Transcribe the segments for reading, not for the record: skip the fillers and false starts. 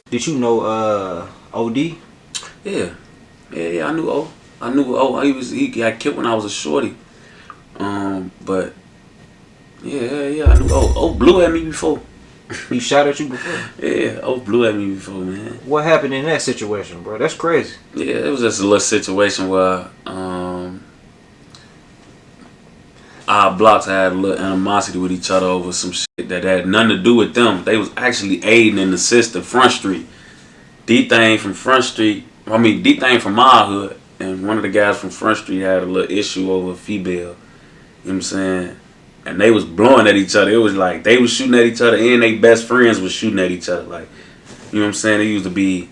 Did you know Odee? Yeah, yeah. I knew O. I knew O. He got killed when I was a shorty. But yeah. I knew O. O blew at me before. He shot at you before? Yeah, O blew at me before, man. What happened in that situation, bro? That's crazy. Yeah, it was just a little situation where our blocks had a little animosity with each other over some shit that had nothing to do with them. They was actually aiding in the system, Front Street. D-Thing from Front Street, D-Thing from my hood, and one of the guys from Front Street had a little issue over a female. You know what I'm saying? And they was blowing at each other. It was like they was shooting at each other and they best friends was shooting at each other. Like, you know what I'm saying? It used to be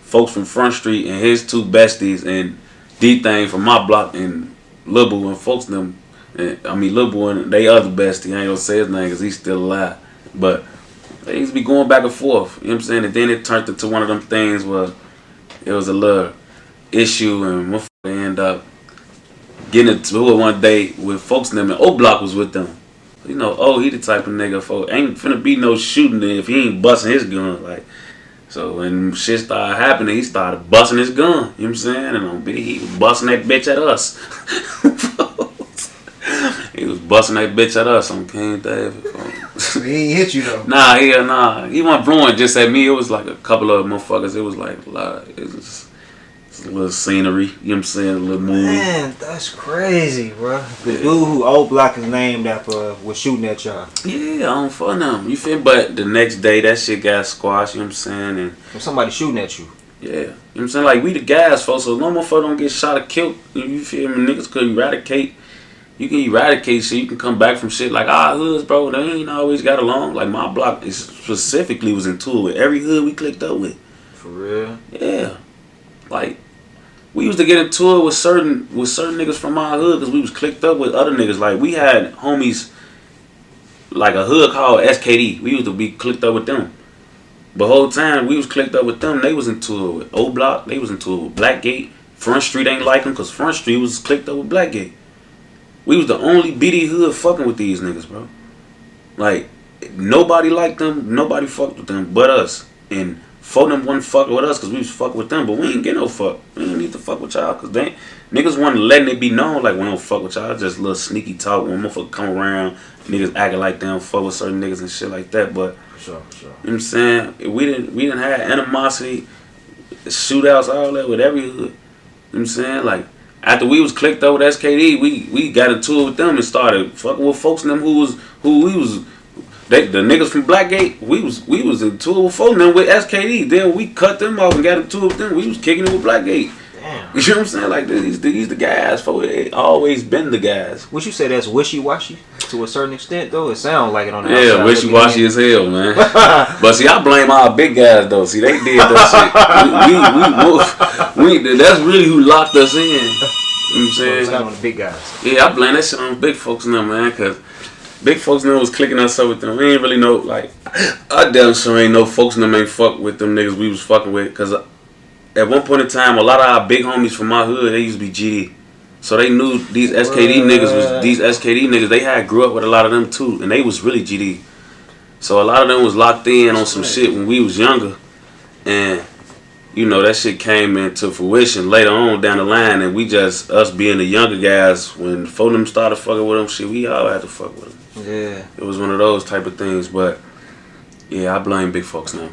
folks from Front Street and his two besties and D-Thing from my block and Lil Boo and folks them. Lil Boo and they other bestie. I ain't gonna say his name because he's still alive. But they used to be going back and forth. You know what I'm saying? And then it turned into one of them things where it was a little issue and motherfucker end up getting into it one day with folks in them, and O Block was with them. You know, he the type of nigga for ain't finna be no shooting if he ain't busting his gun. Like, so when shit started happening, he started busting his gun. You know what I'm saying? And he was busting that bitch at us. He was busting that bitch at us on King David. He ain't hit you though. Nah. He wasn't blowing just at me. It was like a couple of motherfuckers. It was like a lot. It was a little scenery, you know what I'm saying? A little movie. Man, that's crazy, bro. The dude who O Block is named after was shooting at y'all. Yeah, I don't fuck them. You feel? But the next day, that shit got squashed, you know what I'm saying? And somebody shooting at you. Yeah, you know what I'm saying? Like, we the guys, folks, so no motherfucker don't get shot or killed. You feel me? Niggas could eradicate. You can eradicate shit. You can come back from shit like our hoods, bro. They ain't always got along. Like, my block specifically was in tour with every hood we clicked up with. For real? Yeah. Like, we used to get into it with certain niggas from our hood because we was clicked up with other niggas. Like, we had homies, like a hood called SKD. We used to be clicked up with them. The whole time we was clicked up with them, they was into it with O Block. They was into it with Blackgate. Front Street ain't like them because Front Street was clicked up with Blackgate. We was the only BD hood fucking with these niggas, bro. Like, nobody liked them. Nobody fucked with them but us. And folk them wasn't fucking with us because we was fucking with them, but we ain't get no fuck. We ain't need to fuck with y'all because niggas wasn't letting it be known like we don't fuck with y'all. Just a little sneaky talk when motherfuckers come around, niggas acting like they don't fuck with certain niggas and shit like that. But for sure. You know what I'm saying? We didn't have animosity, shootouts, all that with every hood. You know what I'm saying? Like, after we was clicked up with SKD, we got into it with them and started fucking with folks and them the niggas from Blackgate, we was in tour with folks them with SKD. Then we cut them off and got into it with them. We was kicking it with Blackgate. Damn. You know what I'm saying? Like, these the guys, for it always been the guys. Would you say that's wishy-washy to a certain extent, though? It sounds like it on the outside. Yeah, wishy-washy as hell, man. But see, I blame our big guys, though. See, they did that shit. That's really who locked us in. You know what I'm saying? It's not on the big guys. Yeah, I blame that shit on big folks now, man, because big folks in them was clicking us up with them. We ain't really know, like, I damn sure ain't no folks in them ain't fuck with them niggas we was fucking with. Because at one point in time, a lot of our big homies from my hood, they used to be GD. So they knew these SKD niggas, they had grew up with a lot of them too. And they was really GD. So a lot of them was locked in on some shit when we was younger. And, you know, that shit came into fruition later on down the line. And we just, us being the younger guys, when folk them started fucking with them shit, we all had to fuck with them. Yeah. It was one of those type of things, but yeah, I blame big folks now.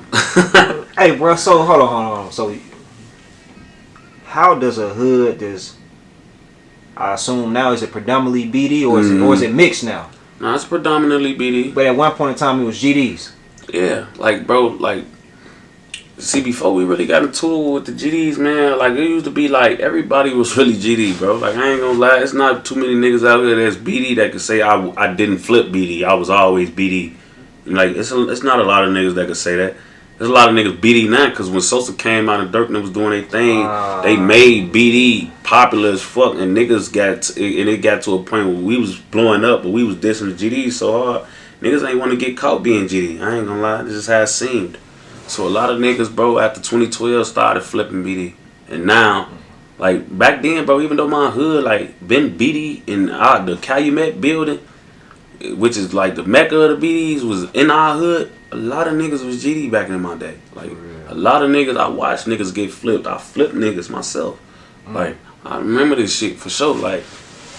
Hey, bro, so hold on. So, how does a hood I assume now, is it predominantly BD or is it mixed now? No, it's predominantly BD. But at one point in time, it was GDs. Yeah, like, bro, like, see, before we really got into it with the GDs, man, like, it used to be like everybody was really GD, bro. Like, I ain't gonna lie, it's not too many niggas out here that's BD that could say I didn't flip BD. I was always BD. Like, it's not a lot of niggas that could say that. There's a lot of niggas BD now because when Sosa came out and Dirk was doing their thing, they made BD popular as fuck, and niggas it got to a point where we was blowing up, but we was dissing the GD so hard, niggas ain't want to get caught being GD. I ain't gonna lie, this is how it seemed. So a lot of niggas, bro, after 2012 started flipping BD, and now, like, back then, bro, even though my hood like been BD in the Calumet building, which is like the mecca of the BDs, was in our hood. A lot of niggas was GD back in my day. Like a lot of niggas, I watched niggas get flipped. I flipped niggas myself. Like I remember this shit for sure. Like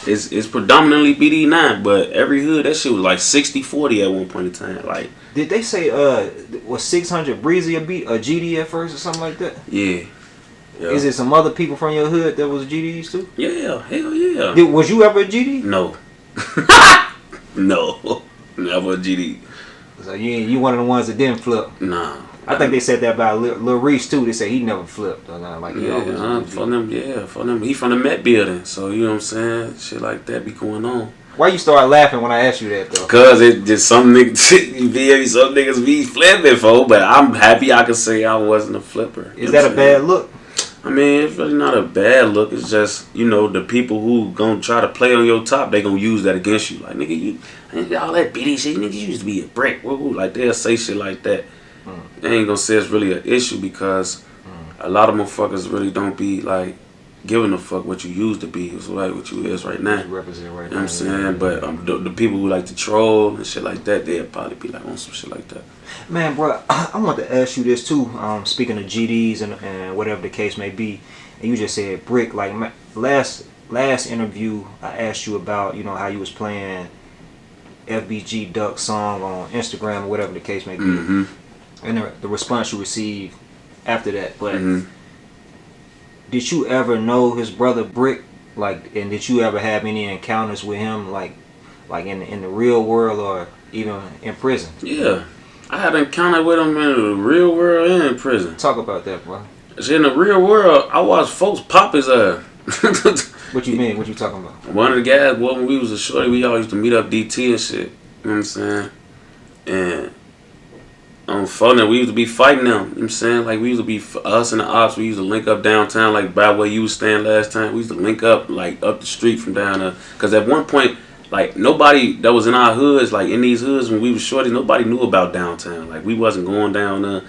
it's predominantly BD9, but every hood that shit was like 60-40 at one point in time. Like did they say was 600 Breezy a GD at first or something like that? Yeah. Is it some other people from your hood that was GDs too? Yeah, hell yeah. Was you ever a GD? No. No, never a GD. So you one of the ones that didn't flip? Nah. I think they said that about Lil Reese too. They said he never flipped. Or not, like for them. He from the Met building, so you know what I'm saying. Shit like that be going on. Why you start laughing when I ask you that though? Cause it just some niggas be flipping for, but I'm happy I can say I wasn't a flipper. Is that a bad look? I mean, it's really not a bad look. It's just, you know, the people who gonna try to play on your top, they gonna use that against you. Like, nigga, all that BD shit, nigga, you used to be a brick. Like, they'll say shit like that. They ain't gonna say it's really an issue because a lot of motherfuckers really don't be, like, giving a fuck what you used to be. It's like what you is right now. You represent right now. You know what I'm saying? But the people who like to troll and shit like that, they'll probably be like on some shit like that. Man, bro, I want to ask you this too. Speaking of GDs and whatever the case may be, and you just said brick. Like last interview, I asked you about, you know, how you was playing FBG Duck song on Instagram or whatever the case may be, and the response you received after that. But did you ever know his brother Brick? Like, and did you ever have any encounters with him, like in the real world or even in prison? Yeah. I had an encounter with him in the real world and in prison. Talk about that, bro. In the real world, I watched folks pop his ass. What you mean? What you talking about? One of the guys, boy, when we was a shorty, we all used to meet up DT and shit. You know what I'm saying? And on phone, we used to be fighting them. You know what I'm saying? Like, we used to be, us and the ops, we used to link up downtown, like by where you was staying last time. We used to link up, like, up the street from down there. Because at one point, like, nobody that was in our hoods, like, in these hoods when we was shorties, nobody knew about downtown. Like, we wasn't going down there.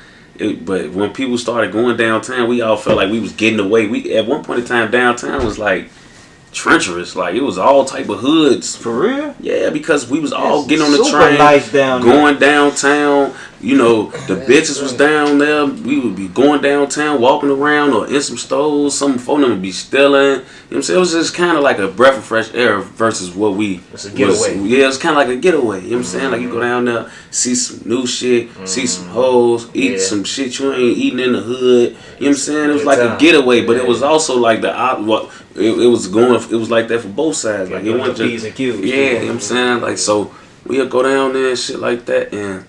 But when people started going downtown, we all felt like we was getting away. At one point in time, downtown was, like, treacherous. Like, it was all type of hoods. For real? Yeah, because we was all getting on the train, nice going downtown. You know, the bitches was down there. We would be going downtown, walking around, or in some stores. Some phone them would be stealing. You know what I'm saying? It was just kind of like a breath of fresh air versus what we... It's a getaway. Yeah, it was kind of like a getaway. You know what I'm saying? Like, you go down there, see some new shit, see some hoes, eat some shit you ain't eating in the hood. You know what I'm saying? It was like a getaway, but it was also like it was like that for both sides. Like, it wasn't P's and Q's. Yeah, you know what I'm saying? Like, so we'll go down there and shit like that. And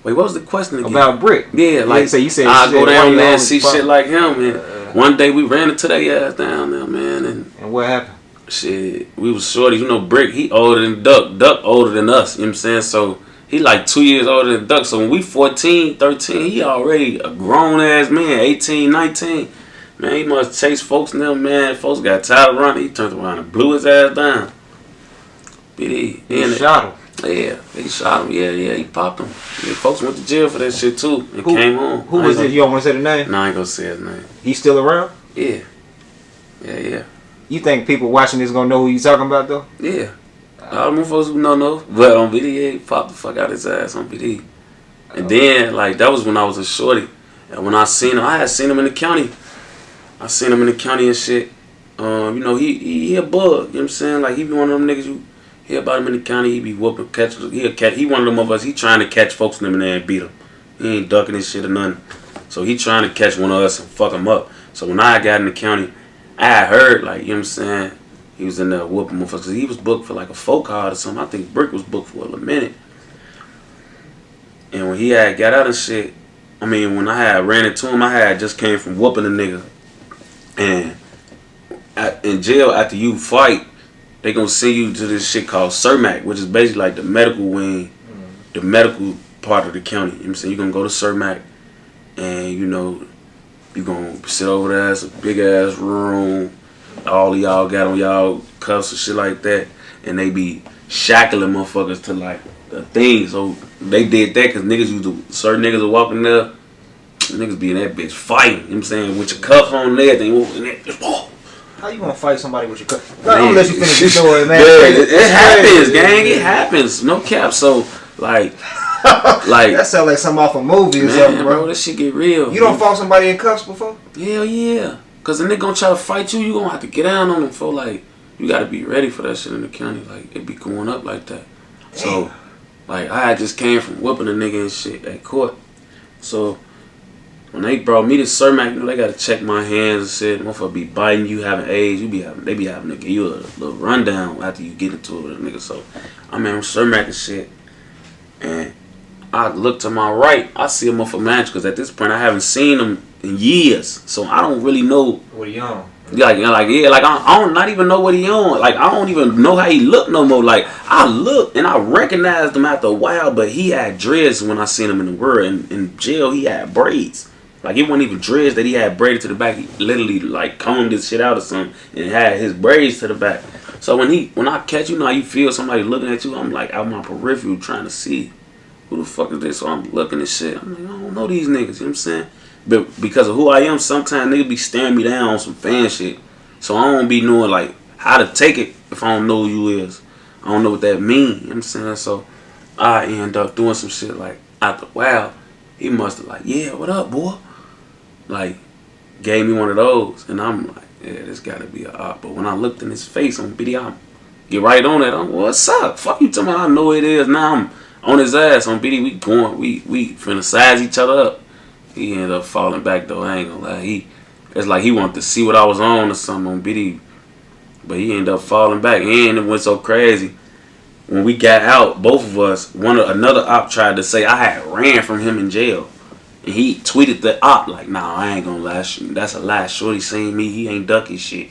wait, what was the question again? About Brick. Yeah, like, you said I go down there and see shit like him. And one day we ran into their ass down there, man. And what happened? Shit, we was shorty. You know, Brick, he older than Duck. Duck older than us. You know what I'm saying? So he like 2 years older than Duck. So when we 14, 13, he already a grown ass man, 18, 19. Man, he must chase folks now, man. Folks got tired of running. He turned around and blew his ass down. He shot him. Yeah, he shot him. Yeah, he popped him. Yeah, folks went to jail for that shit too and came home. Who was it? You don't want to say the name? No, I ain't gonna say his name. He's still around? Yeah. You think people watching this gonna know who you talking about though? Yeah. All the motherfuckers who don't know. But on BD, he popped the fuck out his ass on BD. And then, like, that was when I was a shorty. And when I seen him, I had seen him in the county. I seen him in the county and shit. You know, he a bug. You know what I'm saying? Like, he be one of them niggas you hear about him in the county. He be whooping, catching. He one of them of us. He trying to catch folks in there and beat them. He ain't ducking his shit or nothing. So he trying to catch one of us and fuck him up. So when I got in the county, I had heard, like, you know what I'm saying? He was in there whooping motherfuckers. He was booked for like a folk card or something. I think Brick was booked for a minute. And when he had got out of shit, I mean, when I had ran into him, I had just came from whooping a nigga. And in jail, after you fight, they gonna send you to this shit called CERMAC, which is basically like the medical wing, the medical part of the county. You know what I'm saying? You're gonna go to CERMAC and, you know, you gonna sit over there. It's a big ass room. All of y'all got on y'all cuffs and shit like that. And they be shackling motherfuckers to like the thing. So they did that because niggas used to, certain niggas are walking there. Niggas be in that bitch fighting. You know what I'm saying? With your cuff on and everything. How you gonna fight somebody with your car? I'm gonna let you finish your story, man. Yeah, it happens, gang. It happens. No cap. So, like that sounds like something off a movie or something, bro. This shit get real. You don't fought somebody in cuffs before? Hell yeah. Cause the nigga gonna try to fight you. You gonna have to get down on them for like. You gotta be ready for that shit in the county. Like it be going up like that. Damn. So, like I had just came from whooping a nigga and shit at court. So when they brought me to Cermak, you know they gotta check my hands and shit. Motherfucker be biting you, having AIDS. They be having to give you a little rundown after you get into it with a nigga. So I'm in Cermak and shit, and I look to my right, I see a motherfucker manager because at this point I haven't seen him in years, so I don't really know what he on. I don't not even know what he on. Like I don't even know how he look no more. Like I looked and I recognized him after a while, but he had dreads when I seen him in the world. In jail he had braids. Like it wasn't even dreads that he had braided to the back. He literally like combed this shit out or something and had his braids to the back. So when I catch you know how you feel somebody looking at you, I'm like out my peripheral trying to see who the fuck is this? So I'm looking at shit. I'm like, I don't know these niggas, you know what I'm saying? But because of who I am, sometimes niggas be staring me down on some fan shit. So I don't be knowing like how to take it if I don't know who you is. I don't know what that mean, you know what I'm saying? So I end up doing some shit like after a while, he must have like, yeah, what up, boy? Like, gave me one of those. And I'm like, yeah, this gotta be a op. But when I looked in his face on video, I get right on that. I'm, what's up? Fuck you talking about I know it is. Now I'm on his ass on BD. We finna size each other up. He ended up falling back though. I ain't gonna lie. It's like he wanted to see what I was on or something on BD. But he ended up falling back. And it went so crazy. When we got out, both of us, another op tried to say I had ran from him in jail. And he tweeted the op like, nah, I ain't gonna lie. That's a lie. Shorty seen me. He ain't ducking shit.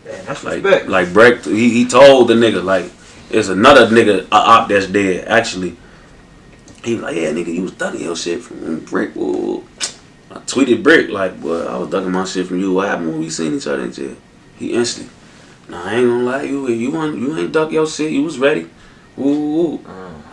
Man, that's like, respect. Like, Breck, he told the nigga, like, it's another nigga, op that's dead, actually. He was like, yeah, nigga, you was ducking your shit from Brick. Whoa. I tweeted Brick, like, well, I was ducking my shit from you. What happened when we seen each other in jail? He instantly, nah, I ain't gonna lie, you ain't duck your shit. You was ready. Ooh.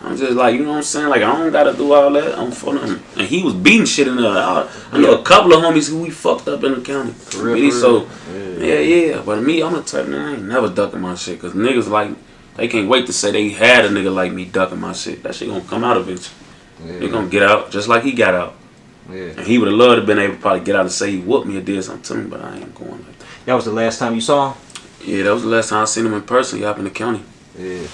I'm just like, you know what I'm saying? Like, I don't gotta do all that. I'm for them. And he was beating shit in there. I know a couple of homies who we fucked up in the county. Really, so, yeah. But me, I'm the type of I ain't never ducking my shit. Because niggas like, they can't wait to say they had a nigga like me ducking my shit. That shit gonna come out eventually. Yeah. They gonna get out just like he got out. Yeah. And he would have loved to been able to probably get out and say he whooped me or did something to me, but I ain't going like that. That was the last time you saw him? Yeah, that was the last time I seen him in person. He up in the county. Yeah.